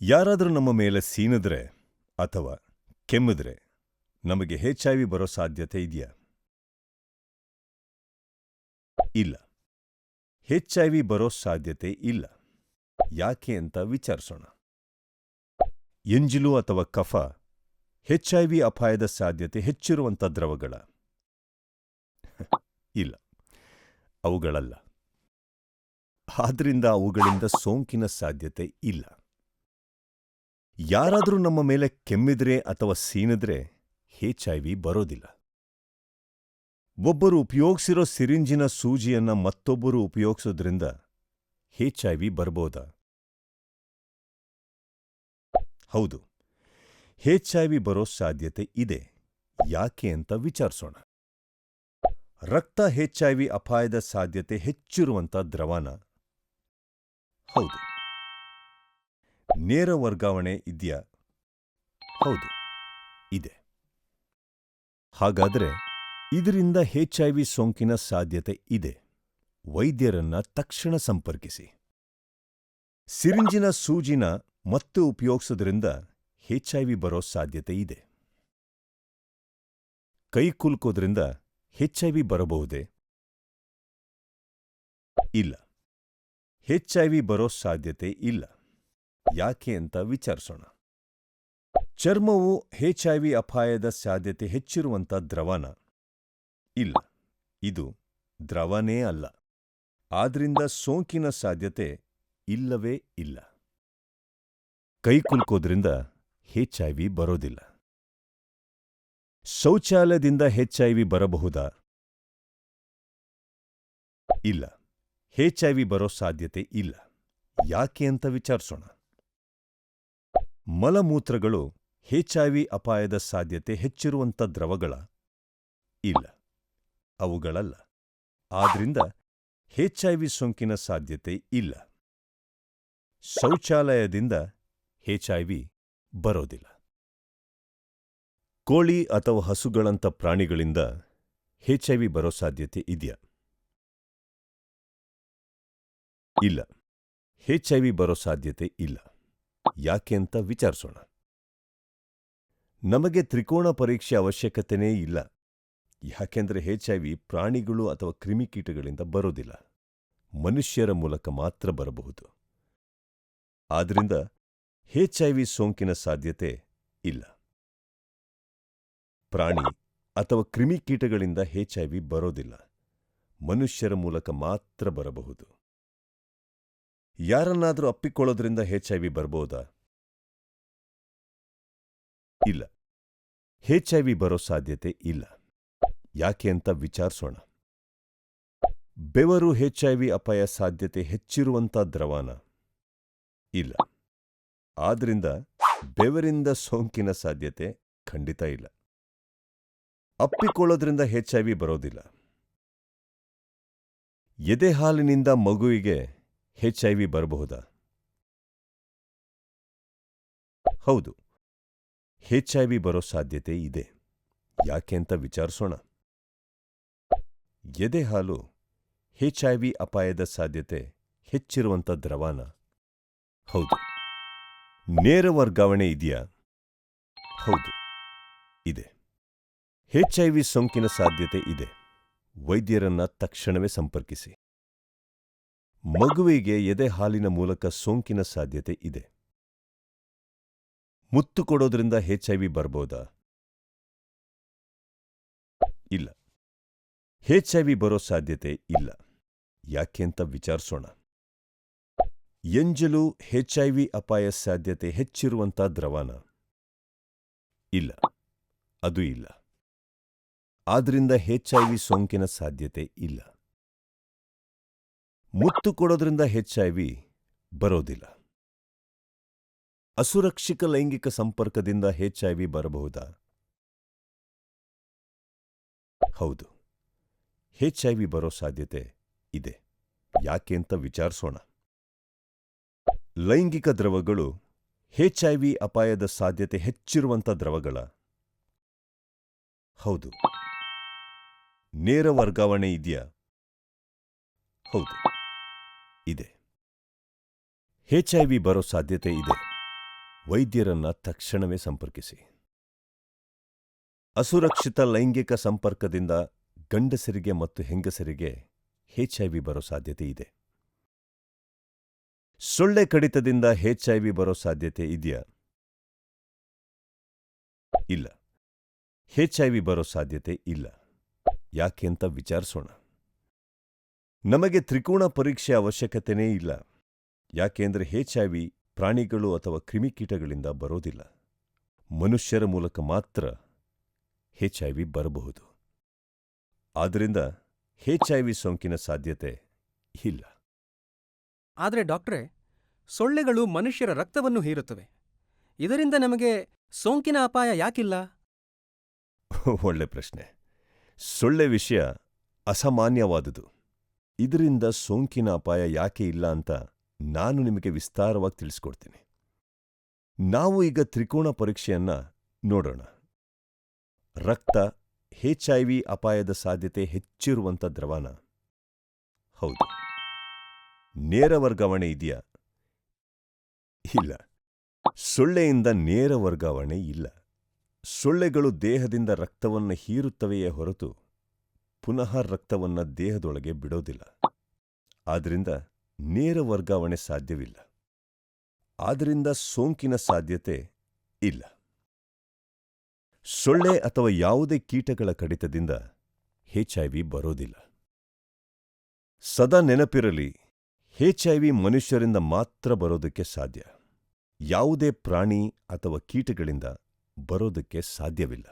ಯಾರಾದರೂ ನಮ್ಮ ಮೇಲೆ ಸೀನಿದ್ರೆ ಅಥವಾ ಕೆಮ್ಮಿದ್ರೆ ನಮಗೆ HIV ಬರೋ ಸಾಧ್ಯತೆ ಇದೆಯಾ? ಇಲ್ಲ. HIV ಬರೋ ಸಾಧ್ಯತೆ ಇಲ್ಲ. ಯಾಕೆ ಅಂತ ವಿಚಾರಿಸೋಣ. ಎಂಜಿಲು ಅಥವಾ ಕಫ HIV ಅಪಾಯದ ಸಾಧ್ಯತೆ ಹೆಚ್ಚಿರುವಂಥ ದ್ರವಗಳ? ಇಲ್ಲ, ಅವುಗಳಲ್ಲ. ಆದ್ರಿಂದ ಅವುಗಳಿಂದ ಸೋಂಕಿನ ಸಾಧ್ಯತೆ ಇಲ್ಲ. ಯಾರಾದರೂ ನಮ್ಮ ಮೇಲೆ ಕೆಮ್ಮಿದ್ರೆ ಅಥವಾ ಸೀನಿದ್ರೆ HIV ಬರೋದಿಲ್ಲ. ಒಬ್ಬರು ಉಪಯೋಗಿಸಿರೋ ಸಿರಿಂಜಿನ ಸೂಜಿಯನ್ನ ಮತ್ತೊಬ್ಬರು ಉಪಯೋಗಿಸೋದ್ರಿಂದ HIV ಬರ್ಬೋದಾ? ಹೌದು, HIV ಬರೋ ಸಾಧ್ಯತೆ ಇದೆ. ಯಾಕೆ ಅಂತ ವಿಚಾರಿಸೋಣ. ರಕ್ತ HIV ಅಪಾಯದ ಸಾಧ್ಯತೆ ಹೆಚ್ಚಿರುವಂಥ ದ್ರವನ? ಹೌದು. ನೇರ ವರ್ಗಾವಣೆ ಇದೆಯಾ? ಹೌದು, ಇದೆ. ಹಾಗಾದ್ರೆ ಇದರಿಂದ HIV ಸೋಂಕಿನ ಸಾಧ್ಯತೆ ಇದೆ. ವೈದ್ಯರನ್ನ ತಕ್ಷಣ ಸಂಪರ್ಕಿಸಿ. ಸಿರಿಂಜಿನ ಸೂಜಿನ ಮತ್ತೆ ಉಪಯೋಗಿಸೋದ್ರಿಂದ HIV ಬರೋ ಸಾಧ್ಯತೆ ಇದೆ. ಕೈ ಕುಲ್ಕೋದ್ರಿಂದ HIV ಬರಬಹುದೇ? ಇಲ್ಲ. HIV ಬರೋ ಸಾಧ್ಯತೆ ಇಲ್ಲ. ಯಾಕೆ ಅಂತ ವಿಚಾರಿಸೋಣ. ಚರ್ಮವು HIV ಅಪಾಯದ ಸಾಧ್ಯತೆ ಹೆಚ್ಚಿರುವಂಥ ದ್ರವನ? ಇಲ್ಲ, ಇದು ದ್ರವನೇ ಅಲ್ಲ. ಆದ್ರಿಂದ ಸೋಂಕಿನ ಸಾಧ್ಯತೆ ಇಲ್ಲವೇ ಇಲ್ಲ. ಕೈ ಕುಲ್ಕೋದ್ರಿಂದ HIV ಬರೋದಿಲ್ಲ. ಶೌಚಾಲಯದಿಂದ HIV ಬರಬಹುದಾ? ಇಲ್ಲ, HIV ಬರೋ ಸಾಧ್ಯತೆ ಇಲ್ಲ. ಯಾಕೆ ಅಂತ ವಿಚಾರಿಸೋಣ. ಮಲಮೂತ್ರಗಳು HIV ಅಪಾಯದ ಸಾಧ್ಯತೆ ಹೆಚ್ಚಿರುವಂಥ ದ್ರವಗಳ? ಇಲ್ಲ, ಅವುಗಳಲ್ಲ. ಆದ್ರಿಂದ HIV ಸೋಂಕಿನ ಸಾಧ್ಯತೆ ಇಲ್ಲ. ಶೌಚಾಲಯದಿಂದ HIV ಬರೋದಿಲ್ಲ. ಕೋಳಿ ಅಥವಾ ಹಸುಗಳಂಥ ಪ್ರಾಣಿಗಳಿಂದ HIV ಬರೋ ಸಾಧ್ಯತೆ ಇದೆಯಾ? ಇಲ್ಲ, HIV ಬರೋ ಸಾಧ್ಯತೆ ಇಲ್ಲ. ಯಾಕೆ ಅಂತ ವಿಚಾರಿಸೋಣ. ನಮಗೆ ತ್ರಿಕೋಣ ಪರೀಕ್ಷೆ ಅವಶ್ಯಕತೆನೇ ಇಲ್ಲ, ಯಾಕೆಂದರೆ HIV ಪ್ರಾಣಿಗಳು ಅಥವಾ ಕ್ರಿಮಿಕೀಟಗಳಿಂದ ಬರೋದಿಲ್ಲ, ಮನುಷ್ಯರ ಮೂಲಕ ಮಾತ್ರ ಬರಬಹುದು. ಆದ್ರಿಂದ HIV ಸೋಂಕಿನ ಸಾಧ್ಯತೆ ಇಲ್ಲ. ಪ್ರಾಣಿ ಅಥವಾ ಕ್ರಿಮಿಕೀಟಗಳಿಂದ HIV ಬರೋದಿಲ್ಲ, ಮನುಷ್ಯರ ಮೂಲಕ ಮಾತ್ರ ಬರಬಹುದು. ಯಾರನ್ನಾದರೂ ಅಪ್ಪಿಕೊಳ್ಳೋದ್ರಿಂದ HIV ಬರ್ಬೋದಾ? ಇಲ್ಲ, HIV ಬರೋ ಸಾಧ್ಯತೆ ಇಲ್ಲ. ಯಾಕೆ ಅಂತ ವಿಚಾರಿಸೋಣ. ಬೆವರು HIV ಅಪಾಯ ಸಾಧ್ಯತೆ ಹೆಚ್ಚಿರುವಂಥ ದ್ರವನ? ಇಲ್ಲ. ಆದ್ರಿಂದ ಬೆವರಿಂದ ಸೋಂಕಿನ ಸಾಧ್ಯತೆ ಖಂಡಿತ ಇಲ್ಲ. ಅಪ್ಪಿಕೊಳ್ಳೋದ್ರಿಂದ HIV ಬರೋದಿಲ್ಲ. ಎದೆಹಾಲಿನಿಂದ ಮಗುವಿಗೆ HIV ಬರಬಹುದಾ? ಹೌದು, HIV ಬರೋ ಸಾಧ್ಯತೆ ಇದೆ. ಯಾಕೆ ಅಂತ ವಿಚಾರಿಸೋಣ. ಎದೆಹಾಲು HIV ಅಪಾಯದ ಸಾಧ್ಯತೆ ಹೆಚ್ಚಿರುವಂಥ ದ್ರವನ? ಹೌದು. ನೇರ ವರ್ಗಾವಣೆ ಇದೆಯಾ? ಹೌದು, ಇದೆ. HIV ಸೋಂಕಿನ ಸಾಧ್ಯತೆ ಇದೆ. ವೈದ್ಯರನ್ನ ತಕ್ಷಣವೇ ಸಂಪರ್ಕಿಸಿ. ಮಗುವಿಗೆ ಎದೆಹಾಲಿನ ಮೂಲಕ ಸೋಂಕಿನ ಸಾಧ್ಯತೆ ಇದೆ. ಮುತ್ತು ಕೊಡೋದ್ರಿಂದ HIV ಬರ್ಬೋದಾ? ಇಲ್ಲ, HIV ಬರೋ ಸಾಧ್ಯತೆ ಇಲ್ಲ. ಯಾಕೆ ಅಂತ ವಿಚಾರಿಸೋಣ. ಎಂಜಲು HIV ಅಪಾಯ ಸಾಧ್ಯತೆ ಹೆಚ್ಚಿರುವಂಥ ದ್ರವನ? ಇಲ್ಲ, ಅದು ಇಲ್ಲ. ಆದ್ರಿಂದ HIV ಸೋಂಕಿನ ಸಾಧ್ಯತೆ ಇಲ್ಲ. ಮುತ್ತು ಕೊಡೋದ್ರಿಂದ HIV ಬರೋದಿಲ್ಲ. ಅಸುರಕ್ಷಿತ ಲೈಂಗಿಕ ಸಂಪರ್ಕದಿಂದ HIV ಬರಬಹುದಾ? ಹೌದು, HIV ಬರೋ ಸಾಧ್ಯತೆ ಇದೆ. ಯಾಕೆ ಅಂತ ವಿಚಾರಿಸೋಣ. ಲೈಂಗಿಕ ದ್ರವಗಳು HIV ಅಪಾಯದ ಸಾಧ್ಯತೆ ಹೆಚ್ಚಿರುವಂಥ ದ್ರವಗಳ? ಹೌದು. ನೇರ ವರ್ಗಾವಣೆ ಇದೆಯಾ? ಹೌದು, ಇದೆ. HIV ಬರೋ ಸಾಧ್ಯತೆ ಇದೆ. ವೈದ್ಯರನ್ನ ತಕ್ಷಣವೇ ಸಂಪರ್ಕಿಸಿ. ಅಸುರಕ್ಷಿತ ಲೈಂಗಿಕ ಸಂಪರ್ಕದಿಂದ ಗಂಡಸರಿಗೆ ಮತ್ತು ಹೆಂಗಸರಿಗೆ HIV ಬರೋ ಸಾಧ್ಯತೆ ಇದೆ. ಸೊಳ್ಳೆ ಕಡಿತದಿಂದ HIV ಬರೋ ಸಾಧ್ಯತೆ ಇದೆಯಾ? ಇಲ್ಲ, HIV ಬರೋ ಸಾಧ್ಯತೆ ಇಲ್ಲ. ಯಾಕೆ ಅಂತ ವಿಚಾರಿಸೋಣ. ನಮಗೆ ತ್ರಿಕೋಣ ಪರೀಕ್ಷೆ ಅವಶ್ಯಕತೆನೇ ಇಲ್ಲ, ಯಾಕೆಂದರೆ HIV ಪ್ರಾಣಿಗಳು ಅಥವಾ ಕ್ರಿಮಿಕೀಟಗಳಿಂದ ಬರೋದಿಲ್ಲ, ಮನುಷ್ಯರ ಮೂಲಕ ಮಾತ್ರ HIV ಬರಬಹುದು. ಆದ್ದರಿಂದ HIV ಸೋಂಕಿನ ಸಾಧ್ಯತೆ ಇಲ್ಲ. ಆದರೆ ಡಾಕ್ಟ್ರೇ, ಸೊಳ್ಳೆಗಳು ಮನುಷ್ಯರ ರಕ್ತವನ್ನು ಹೀರುತ್ತವೆ. ಇದರಿಂದ ನಮಗೆ ಸೋಂಕಿನ ಅಪಾಯ ಯಾಕಿಲ್ಲ? ಒಳ್ಳೆ ಪ್ರಶ್ನೆ. ಸೊಳ್ಳೆ ವಿಷಯ ಅಸಾಮಾನ್ಯವಾದುದು. ಇದರಿಂದ ಸೋಂಕಿನ ಅಪಾಯ ಯಾಕೆ ಇಲ್ಲ ಅಂತ ನಾನು ನಿಮಗೆ ವಿಸ್ತಾರವಾಗಿ ತಿಳಿಸ್ಕೊಡ್ತೀನಿ. ನಾವು ಈಗ ತ್ರಿಕೋಣ ಪರೀಕ್ಷೆಯನ್ನ ನೋಡೋಣ. ರಕ್ತ HIV ಅಪಾಯದ ಸಾಧ್ಯತೆ ಹೆಚ್ಚಿರುವಂಥ ದ್ರವನ? ಹೌದು. ನೇರ ವರ್ಗಾವಣೆ ಇದೆಯಾ? ಇಲ್ಲ. ಸೊಳ್ಳೆಯಿಂದ ನೇರ ವರ್ಗಾವಣೆ ಇಲ್ಲ. ಸೊಳ್ಳೆಗಳು ದೇಹದಿಂದ ರಕ್ತವನ್ನು ಹೀರುತ್ತವೆಯೇ ಹೊರತು ಪುನಃ ರಕ್ತವನ್ನು ದೇಹದೊಳಗೆ ಬಿಡೋದಿಲ್ಲ. ಆದ್ದರಿಂದ ನೇರ ವರ್ಗಾವಣೆ ಸಾಧ್ಯವಿಲ್ಲ. ಆದ್ದರಿಂದ ಸೋಂಕಿನ ಸಾಧ್ಯತೆ ಇಲ್ಲ. ಸೊಳ್ಳೆ ಅಥವಾ ಯಾವುದೇ ಕೀಟಗಳ ಕಡಿತದಿಂದ HIV ಬರೋದಿಲ್ಲ. ಸದಾ ನೆನಪಿರಲಿ, HIV ಮನುಷ್ಯರಿಂದ ಮಾತ್ರ ಬರೋದಕ್ಕೆ ಸಾಧ್ಯ. ಯಾವುದೇ ಪ್ರಾಣಿ ಅಥವಾ ಕೀಟಗಳಿಂದ ಬರೋದಕ್ಕೆ ಸಾಧ್ಯವಿಲ್ಲ.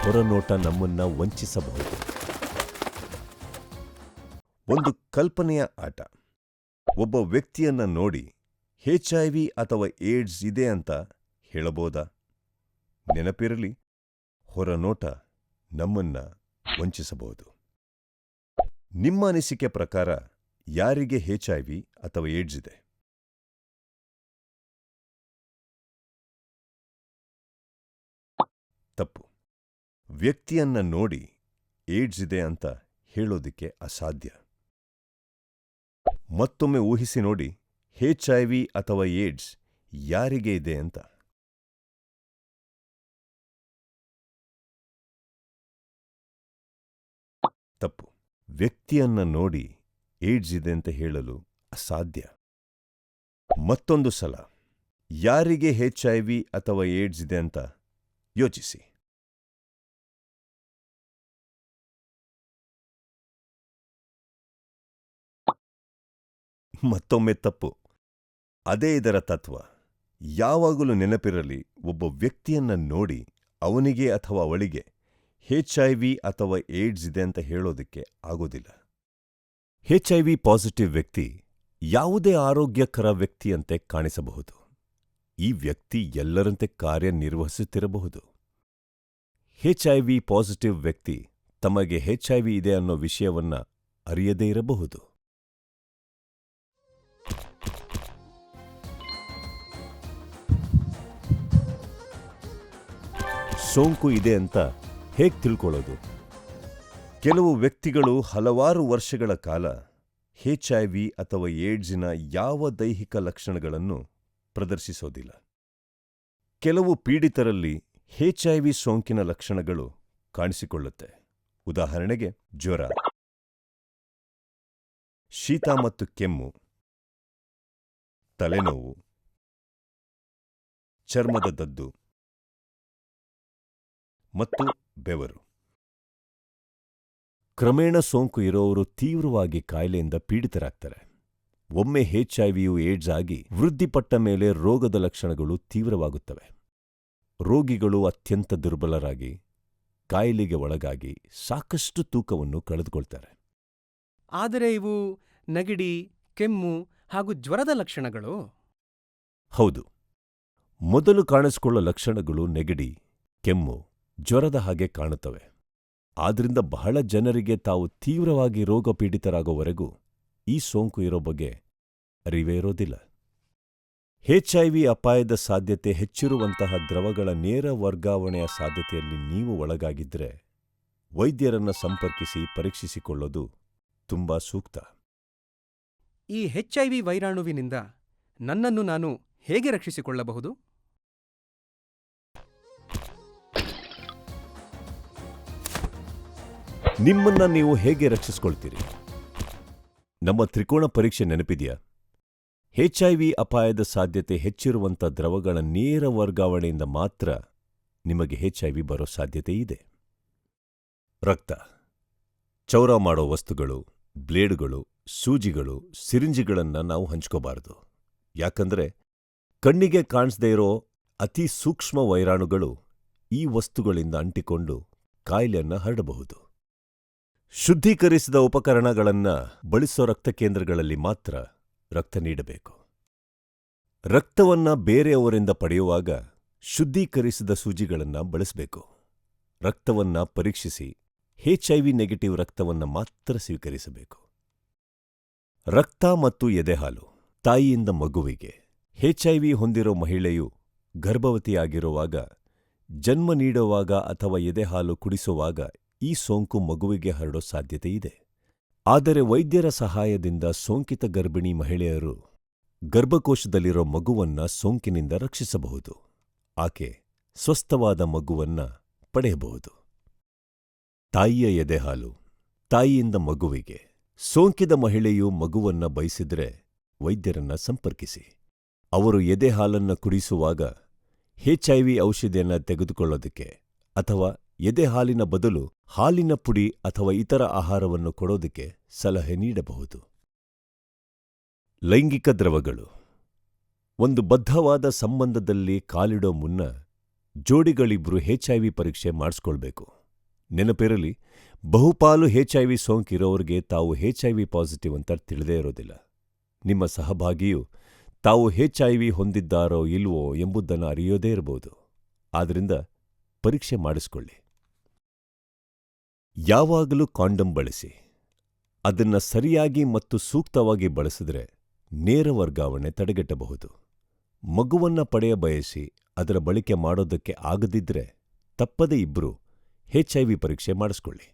ಹೊರನೋಟ ನಮ್ಮನ್ನ ವಂಚಿಸಬಹುದು. ಒಂದು ಕಲ್ಪನೆಯ ಆಟ. ಒಬ್ಬ ವ್ಯಕ್ತಿಯನ್ನ ನೋಡಿ HIV ಅಥವಾ ಏಡ್ಸ್ ಇದೆ ಅಂತ ಹೇಳಬಹುದಾ? ನೆನಪಿರಲಿ, ಹೊರನೋಟ ನಮ್ಮನ್ನ ವಂಚಿಸಬಹುದು. ನಿಮ್ಮ ಅನಿಸಿಕೆ ಪ್ರಕಾರ ಯಾರಿಗೆ HIV ಅಥವಾ ಏಡ್ಸ್ ಇದೆ? ತಪ್ಪು. ವ್ಯಕ್ತಿಯನ್ನ ನೋಡಿ ಏಡ್ಸ್ ಇದೆ ಅಂತ ಹೇಳೋದಿಕ್ಕೆ ಅಸಾಧ್ಯ. ಮತ್ತೊಮ್ಮೆ ಊಹಿಸಿ ನೋಡಿ, HIV ಅಥವಾ ಏಡ್ಸ್ ಯಾರಿಗೆ ಇದೆ ಅಂತ. ತಪ್ಪು. ವ್ಯಕ್ತಿಯನ್ನ ನೋಡಿ ಏಡ್ಸ್ ಇದೆ ಅಂತ ಹೇಳಲು ಅಸಾಧ್ಯ. ಮತ್ತೊಂದು ಸಲ ಯಾರಿಗೆ HIV ಅಥವಾ ಏಡ್ಸ್ ಇದೆ ಅಂತ ಯೋಚಿಸಿ. ಮತ್ತೊಮ್ಮೆ ತಪ್ಪು. ಅದೇ ಇದರ ತತ್ವ. ಯಾವಾಗಲೂ ನೆನಪಿರಲಿ, ಒಬ್ಬ ವ್ಯಕ್ತಿಯನ್ನ ನೋಡಿ ಅವನಿಗೆ ಅಥವಾ ಅವಳಿಗೆ HIV ಅಥವಾ ಏಡ್ಸ್ ಇದೆ ಅಂತ ಹೇಳೋದಕ್ಕೆ ಆಗೋದಿಲ್ಲ. HIV ಪಾಸಿಟಿವ್ ವ್ಯಕ್ತಿ ಯಾವುದೇ ಆರೋಗ್ಯಕರ ವ್ಯಕ್ತಿಯಂತೆ ಕಾಣಿಸಬಹುದು. ಈ ವ್ಯಕ್ತಿ ಎಲ್ಲರಂತೆ ಕಾರ್ಯನಿರ್ವಹಿಸುತ್ತಿರಬಹುದು. HIV ಪಾಸಿಟಿವ್ ವ್ಯಕ್ತಿ ತಮಗೆ HIV ಇದೆ ಅನ್ನೋ ವಿಷಯವನ್ನ ಅರಿಯದೇ ಇರಬಹುದು. ಸೋಂಕು ಇದೆ ಅಂತ ಹೇಗೆ ತಿಳ್ಕೊಳ್ಳೋದು? ಕೆಲವು ವ್ಯಕ್ತಿಗಳು ಹಲವಾರು ವರ್ಷಗಳ ಕಾಲ HIV ಅಥವಾ ಏಡ್ಸಿನ ಯಾವ ದೈಹಿಕ ಲಕ್ಷಣಗಳನ್ನು ಪ್ರದರ್ಶಿಸೋದಿಲ್ಲ. ಕೆಲವು ಪೀಡಿತರಲ್ಲಿ HIV ಸೋಂಕಿನ ಲಕ್ಷಣಗಳು ಕಾಣಿಸಿಕೊಳ್ಳುತ್ತೆ. ಉದಾಹರಣೆಗೆ ಜ್ವರ, ಶೀತ ಮತ್ತು ಕೆಮ್ಮು, ತಲೆನೋವು, ಚರ್ಮದ ದದ್ದು ಮತ್ತು ಬೆವರು. ಕ್ರಮೇಣ ಸೋಂಕು ಇರೋರು ತೀವ್ರವಾಗಿ ಕಾಯಿಲೆಯಿಂದ ಪೀಡಿತರಾಗ್ತಾರೆ. ಒಮ್ಮೆ HIVಯು ಏಡ್ಸ್ ಆಗಿ ವೃದ್ಧಿಪಟ್ಟ ಮೇಲೆ ರೋಗದ ಲಕ್ಷಣಗಳು ತೀವ್ರವಾಗುತ್ತವೆ. ರೋಗಿಗಳು ಅತ್ಯಂತ ದುರ್ಬಲರಾಗಿ, ಕಾಯಿಲೆಗೆ ಒಳಗಾಗಿ ಸಾಕಷ್ಟು ತೂಕವನ್ನು ಕಳೆದುಕೊಳ್ತಾರೆ. ಆದರೆ ಇವು ನೆಗಡಿ, ಕೆಮ್ಮು ಹಾಗೂ ಜ್ವರದ ಲಕ್ಷಣಗಳು. ಹೌದು, ಮೊದಲು ಕಾಣಿಸಿಕೊಳ್ಳೋ ಲಕ್ಷಣಗಳು ನೆಗಡಿ, ಕೆಮ್ಮು, ಜ್ವರದ ಹಾಗೆ ಕಾಣುತ್ತವೆ. ಆದ್ರಿಂದ ಬಹಳ ಜನರಿಗೆ ತಾವು ತೀವ್ರವಾಗಿ ರೋಗ ಪೀಡಿತರಾಗೋವರೆಗೂ ಈ ಸೋಂಕು ಇರೋ ಬಗ್ಗೆ ಅರಿವೇ ಇರೋದಿಲ್ಲ. HIV ಅಪಾಯದ ಸಾಧ್ಯತೆ ಹೆಚ್ಚಿರುವಂತಹ ದ್ರವಗಳ ನೇರ ವರ್ಗಾವಣೆಯ ಸಾಧ್ಯತೆಯಲ್ಲಿ ನೀವು ಒಳಗಾಗಿದ್ರೆ ವೈದ್ಯರನ್ನ ಸಂಪರ್ಕಿಸಿ ಪರೀಕ್ಷಿಸಿಕೊಳ್ಳೋದು ತುಂಬಾ ಸೂಕ್ತ. ಈ HIV ವೈರಾಣುವಿನಿಂದ ನನ್ನನ್ನು ನಾನು ಹೇಗೆ ರಕ್ಷಿಸಿಕೊಳ್ಳಬಹುದು? ನಿಮ್ಮನ್ನ ನೀವು ಹೇಗೆ ರಕ್ಷಿಸಿಕೊಳ್ತೀರಿ? ನಮ್ಮ ತ್ರಿಕೋಣ ಪರೀಕ್ಷೆ ನೆನಪಿದೆಯಾ? HIV ಅಪಾಯದ ಸಾಧ್ಯತೆ ಹೆಚ್ಚಿರುವಂಥ ದ್ರವಗಳ ನೇರ ವರ್ಗಾವಣೆಯಿಂದ ಮಾತ್ರ ನಿಮಗೆ HIV ಬರೋ ಸಾಧ್ಯತೆ ಇದೆ. ರಕ್ತ, ಚೌರ ಮಾಡೋ ವಸ್ತುಗಳು, ಬ್ಲೇಡುಗಳು, ಸೂಜಿಗಳು, ಸಿರಿಂಜಿಗಳನ್ನ ನಾವು ಹಂಚ್ಕೋಬಾರದು. ಯಾಕಂದ್ರೆ ಕಣ್ಣಿಗೆ ಕಾಣಿಸದೇ ಇರೋ ಅತಿ ಸೂಕ್ಷ್ಮ ವೈರಾಣುಗಳು ಈ ವಸ್ತುಗಳಿಂದ ಅಂಟಿಕೊಂಡು ಕಾಯಿಲೆಯನ್ನ ಹರಡಬಹುದು. ಶುದ್ಧೀಕರಿಸಿದ ಉಪಕರಣಗಳನ್ನ ಬಳಸೋ ರಕ್ತ ಕೇಂದ್ರಗಳಲ್ಲಿ ಮಾತ್ರ ರಕ್ತ ನೀಡಬೇಕು. ರಕ್ತವನ್ನ ಬೇರೆಯವರಿಂದ ಪಡೆಯುವಾಗ ಶುದ್ಧೀಕರಿಸಿದ ಸೂಜಿಗಳನ್ನ ಬಳಸಬೇಕು. ರಕ್ತವನ್ನ ಪರೀಕ್ಷಿಸಿ HIV ನೆಗೆಟಿವ್ ರಕ್ತವನ್ನ ಮಾತ್ರ ಸ್ವೀಕರಿಸಬೇಕು. ರಕ್ತ ಮತ್ತು ಎದೆಹಾಲು ತಾಯಿಯಿಂದ ಮಗುವಿಗೆ. HIV ಹೊಂದಿರೋ ಮಹಿಳೆಯು ಗರ್ಭವತಿಯಾಗಿರುವಾಗ, ಜನ್ಮ ನೀಡುವಾಗ ಅಥವಾ ಎದೆಹಾಲು ಕುಡಿಸುವಾಗ ಈ ಸೋಂಕು ಮಗುವಿಗೆ ಹರಡೋ ಸಾಧ್ಯತೆ ಇದೆ. ಆದರೆ ವೈದ್ಯರ ಸಹಾಯದಿಂದ ಸೋಂಕಿತ ಗರ್ಭಿಣಿ ಮಹಿಳೆಯರು ಗರ್ಭಕೋಶದಲ್ಲಿರೋ ಮಗುವನ್ನ ಸೋಂಕಿನಿಂದ ರಕ್ಷಿಸಬಹುದು. ಆಕೆ ಸ್ವಸ್ಥವಾದ ಮಗುವನ್ನ ಪಡೆಯಬಹುದು. ತಾಯಿಯ ಎದೆಹಾಲು ತಾಯಿಯಿಂದ ಮಗುವಿಗೆ. ಸೋಂಕಿದ ಮಹಿಳೆಯು ಮಗುವನ್ನ ಬಯಸಿದ್ರೆ ವೈದ್ಯರನ್ನ ಸಂಪರ್ಕಿಸಿ. ಅವರು ಎದೆಹಾಲನ್ನ ಕುಡಿಸುವಾಗ HIV ಔಷಧಿಯನ್ನ ತೆಗೆದುಕೊಳ್ಳೋದಕ್ಕೆ ಅಥವಾ ಎದೆಹಾಲಿನ ಬದಲು ಹಾಲಿನ ಪುಡಿ ಅಥವಾ ಇತರ ಆಹಾರವನ್ನು ಕೊಡೋದಕ್ಕೆ ಸಲಹೆ ನೀಡಬಹುದು. ಲೈಂಗಿಕ ದ್ರವಗಳು. ಒಂದು ಬದ್ಧವಾದ ಸಂಬಂಧದಲ್ಲಿ ಕಾಲಿಡೋ ಮುನ್ನ ಜೋಡಿಗಳಿಬ್ರು HIV ಪರೀಕ್ಷೆ ಮಾಡಿಸ್ಕೊಳ್ಬೇಕು. ನೆನಪಿರಲಿ, ಬಹುಪಾಲು HIV ಸೋಂಕಿರೋರಿಗೆ ತಾವು HIV ಪಾಸಿಟಿವ್ ಅಂತ ತಿಳಿದೇ ಇರೋದಿಲ್ಲ. ನಿಮ್ಮ ಸಹಭಾಗಿಯು ತಾವು HIV ಹೊಂದಿದ್ದಾರೋ ಇಲ್ವೋ ಎಂಬುದನ್ನು ಅರಿಯೋದೇ ಇರಬಹುದು. ಆದ್ರಿಂದ ಪರೀಕ್ಷೆ ಮಾಡಿಸ್ಕೊಳ್ಳಿ. ಯಾವಾಗಲೂ ಕಾಂಡಮ್ ಬಳಸಿ. ಅದನ್ನ ಸರಿಯಾಗಿ ಮತ್ತು ಸೂಕ್ತವಾಗಿ ಬಳಸಿದ್ರೆ ನೇರ ವರ್ಗಾವಣೆ ತಡೆಗಟ್ಟಬಹುದು. ಮಗುವನ್ನ ಪಡೆಯ ಬಯಸಿ ಅದರ ಬಳಕೆ ಮಾಡೋದಕ್ಕೆ ಆಗದಿದ್ರೆ ತಪ್ಪದೆ ಇಬ್ರು HIV ಪರೀಕ್ಷೆ ಮಾಡಿಸ್ಕೊಳ್ಳಿ.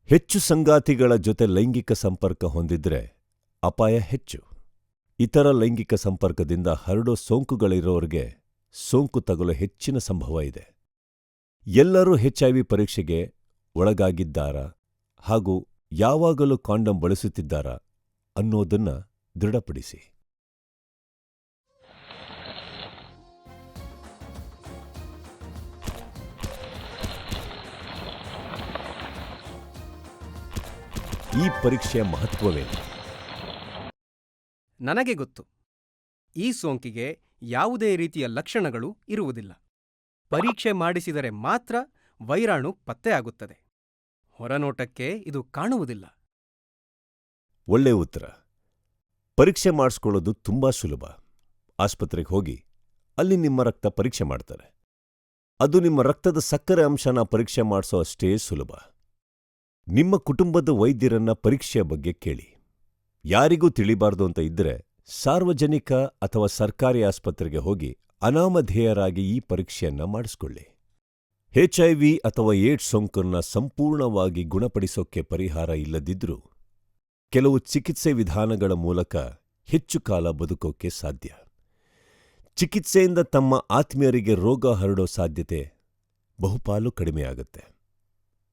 ಹೆಚ್ಚು ಸಂಗಾತಿಗಳ ಜೊತೆ ಲೈಂಗಿಕ ಸಂಪರ್ಕ ಹೊಂದಿದ್ರೆ ಅಪಾಯ ಹೆಚ್ಚು. ಇತರ ಲೈಂಗಿಕ ಸಂಪರ್ಕದಿಂದ ಹರಡೋ ಸೋಂಕುಗಳಿರೋರಿಗೆ ಸೋಂಕು ತಗುಲೋ ಹೆಚ್ಚಿನ ಸಂಭವ ಇದೆ. ಎಲ್ಲರೂ HIV ಪರೀಕ್ಷೆಗೆ ಒಳಗಾಗಿದ್ದಾರಾ ಹಾಗೂ ಯಾವಾಗಲೂ ಕಾಂಡಮ್ ಬಳಸುತ್ತಿದ್ದಾರಾ ಅನ್ನೋದನ್ನ ದೃಢಪಡಿಸಿ. ಈ ಪರೀಕ್ಷೆಯ ಮಹತ್ವವೇನು? ನನಗೆ ಗೊತ್ತು. ಈ ಸೋಂಕಿಗೆ ಯಾವುದೇ ರೀತಿಯ ಲಕ್ಷಣಗಳು ಇರುವುದಿಲ್ಲ. ಪರೀಕ್ಷೆ ಮಾಡಿಸಿದರೆ ಮಾತ್ರ ವೈರಾಣು ಪತ್ತೆಯಾಗುತ್ತದೆ. ಹೊರನೋಟಕ್ಕೆ ಇದು ಕಾಣುವುದಿಲ್ಲ. ಒಳ್ಳೆ ಉತ್ತರ. ಪರೀಕ್ಷೆ ಮಾಡಿಸ್ಕೊಳ್ಳೋದು ತುಂಬಾ ಸುಲಭ. ಆಸ್ಪತ್ರೆಗೆ ಹೋಗಿ ಅಲ್ಲಿ ನಿಮ್ಮ ರಕ್ತ ಪರೀಕ್ಷೆ ಮಾಡ್ತಾರೆ. ಅದು ನಿಮ್ಮ ರಕ್ತದ ಸಕ್ಕರೆ ಅಂಶನ ಪರೀಕ್ಷೆ ಮಾಡಿಸೋ ಅಷ್ಟೇ ಸುಲಭ. ನಿಮ್ಮ ಕುಟುಂಬದ ವೈದ್ಯರನ್ನ ಪರೀಕ್ಷೆಯ ಬಗ್ಗೆ ಕೇಳಿ. ಯಾರಿಗೂ ತಿಳಿಬಾರ್ದು ಅಂತ ಇದ್ರೆ ಸಾರ್ವಜನಿಕ ಅಥವಾ ಸರ್ಕಾರಿ ಆಸ್ಪತ್ರೆಗೆ ಹೋಗಿ ಅನಾಮಧೇಯರಾಗಿ ಈ ಪರೀಕ್ಷೆಯನ್ನ ಮಾಡಿಸ್ಕೊಳ್ಳಿ. HIV ಅಥವಾ ಏಡ್ಸ್ ಸೋಂಕನ್ನ ಸಂಪೂರ್ಣವಾಗಿ ಗುಣಪಡಿಸೋಕ್ಕೆ ಪರಿಹಾರ ಇಲ್ಲದಿದ್ರೂ ಕೆಲವು ಚಿಕಿತ್ಸೆ ವಿಧಾನಗಳ ಮೂಲಕ ಹೆಚ್ಚು ಕಾಲ ಬದುಕೋಕೆ ಸಾಧ್ಯ. ಚಿಕಿತ್ಸೆಯಿಂದ ತಮ್ಮ ಆತ್ಮೀಯರಿಗೆ ರೋಗ ಹರಡೋ ಸಾಧ್ಯತೆ ಬಹುಪಾಲು ಕಡಿಮೆಯಾಗುತ್ತೆ.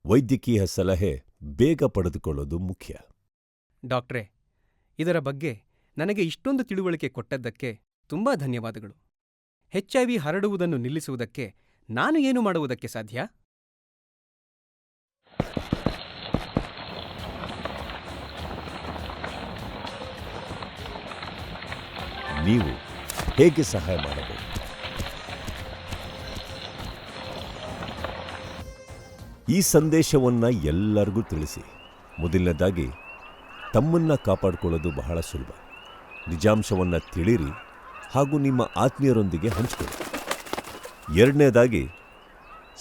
ವೈದ್ಯಕೀಯ ಸಲಹೆ ಬೇಗ ಪಡೆದುಕೊಳ್ಳೋದು ಮುಖ್ಯ. ಡಾಕ್ಟ್ರೇ, ಇದರ ಬಗ್ಗೆ ನನಗೆ ಇಷ್ಟೊಂದು ತಿಳುವಳಿಕೆ ಕೊಟ್ಟದ್ದಕ್ಕೆ ತುಂಬಾ ಧನ್ಯವಾದಗಳು. HIV ಹರಡುವುದನ್ನು ನಿಲ್ಲಿಸುವುದಕ್ಕೆ ನಾನು ಏನು ಮಾಡುವುದಕ್ಕೆ ಸಾಧ್ಯ? ನೀವು ಹೇಗೆ ಸಹಾಯ ಮಾಡಬಹುದು? ಈ ಸಂದೇಶವನ್ನ ಎಲ್ಲರಿಗೂ ತಿಳಿಸಿ. ಮೊದಲನೇದಾಗಿ, ತಮ್ಮನ್ನ ಕಾಪಾಡಿಕೊಳ್ಳೋದು ಬಹಳ ಸುಲಭ. ನಿಜಾಂಶವನ್ನ ತಿಳಿರಿ ಹಾಗೂ ನಿಮ್ಮ ಆತ್ಮೀಯರೊಂದಿಗೆ ಹಂಚಿಕೊಳ್ಳಿ. ಎರಡನೇದಾಗಿ,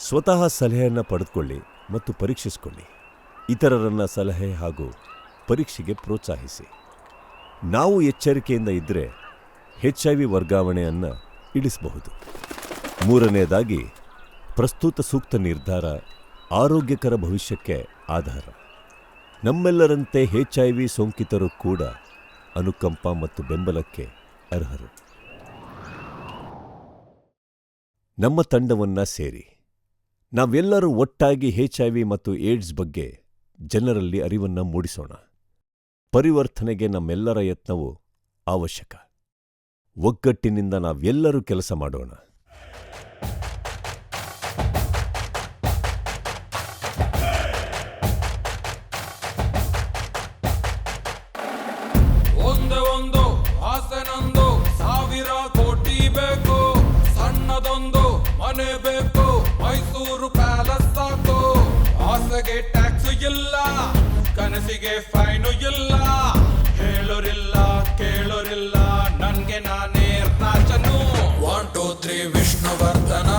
ಸ್ವತಃ ಸಲಹೆಯನ್ನು ಪಡೆದುಕೊಳ್ಳಿ ಮತ್ತು ಪರೀಕ್ಷಿಸಿಕೊಳ್ಳಿ. ಇತರರನ್ನ ಸಲಹೆ ಹಾಗೂ ಪರೀಕ್ಷೆಗೆ ಪ್ರೋತ್ಸಾಹಿಸಿ. ನಾವು ಎಚ್ಚರಿಕೆಯಿಂದ ಇದ್ದರೆ HIV ವರ್ಗಾವಣೆಯನ್ನು ಇಳಿಸಬಹುದು. ಮೂರನೇದಾಗಿ, ಪ್ರಸ್ತುತ ಸೂಕ್ತ ನಿರ್ಧಾರ ಆರೋಗ್ಯಕರ ಭವಿಷ್ಯಕ್ಕೆ ಆಧಾರ. ನಮ್ಮೆಲ್ಲರಂತೆ HIV ಸೋಂಕಿತರು ಕೂಡ ಅನುಕಂಪ ಮತ್ತು ಬೆಂಬಲಕ್ಕೆ ಅರ್ಹರು. ನಮ್ಮ ತಂಡವನ್ನ ಸೇರಿ ನಾವೆಲ್ಲರೂ ಒಟ್ಟಾಗಿ HIV ಮತ್ತು ಏಡ್ಸ್ ಬಗ್ಗೆ ಜನರಲ್ಲಿ ಅರಿವನ್ನ ಮೂಡಿಸೋಣ. ಪರಿವರ್ತನೆಗೆ ನಮ್ಮೆಲ್ಲರ ಯತ್ನವು ಅವಶ್ಯಕ. ಒಗ್ಗಟ್ಟಿನಿಂದ ನಾವೆಲ್ಲರೂ ಕೆಲಸ ಮಾಡೋಣ. ಒಂದೇ ಒಂದು ಆಸೆನೊಂದು, 1,000 ಕೋಟಿ ಬೇಕು. ಸಣ್ಣದೊಂದು ಮನೆ ಬೇಕು, ಮೈಸೂರು ಪ್ಯಾಲೇಸ್ ಸಾಕು. ಆಸೆಗೆ ಟ್ಯಾಕ್ಸ್ ಇಲ್ಲ, ಕನಸಿಗೆ ಫೈನು ಇಲ್ಲ. ಹೇಳೋರಿಲ್ಲ ಕೇಳೋರಿಲ್ಲ, ನನ್ಗೆ ನಾನೇ ರಾಜನು. 1 2 3 ವಿಷ್ಣುವರ್ಧನ,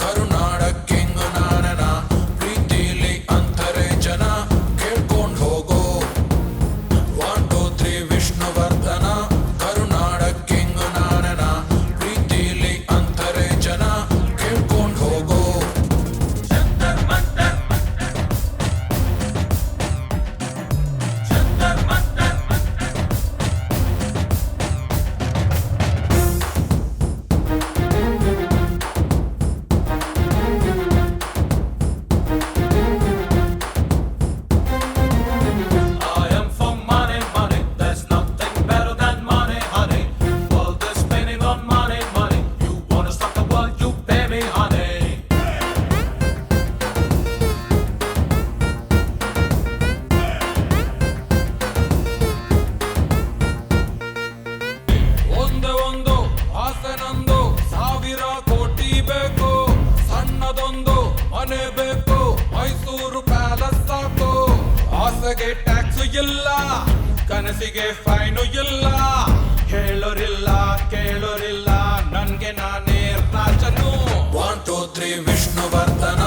ಕರುನಾಡ ಕಿಂಗ್ ನಾನನ. ಪ್ರೀತಿಲಿ ಅಂತಾರೆ ಜನ, ಕೇಳ್ಕೊಂಡ್ ಹೋಗೋ. 1 2 3 ವಿಷ್ಣುವರ್ಧನ, ಕರುನಾಡ ಕಿಂಗ್ ನಾನನ. ಪ್ರೀತಿಲಿ ಅಂತಾರೆ ಜನ, ಕೇಳ್ಕೊಂಡ್ ಹೋಗೋ. Jantar Mantar, Jantar Mantar. I am for money, money. There's nothing better than money, honey. World is spinning on money, money. You wanna stop the world, you pay me, honey. ಒಂದೇ ಒಂದು ಆಸೆನೊಂದು, 1,000 ಕೋಟಿ ಬೇಕು. ಸಣ್ಣದೊಂದು ಮನೆ ಬೇಕು, ಮೈಸೂರು ಪ್ಯಾಲೇಸ್ ಸಾಕು. ಆಸೆಗೆ ಟ್ಯಾಕ್ಸ್ ಇಲ್ಲ, ಕನಸಿಗೆ ಫೈನು ಇಲ್ಲ. ಹೇಳೋರಿಲ್ಲ ಕೇಳೋರಿಲ್ಲ, ನನ್ಗೆ ನಾನೇ ರಾಜನು. 1 2 3 ವಿಷ್ಣುವರ್ಧನ,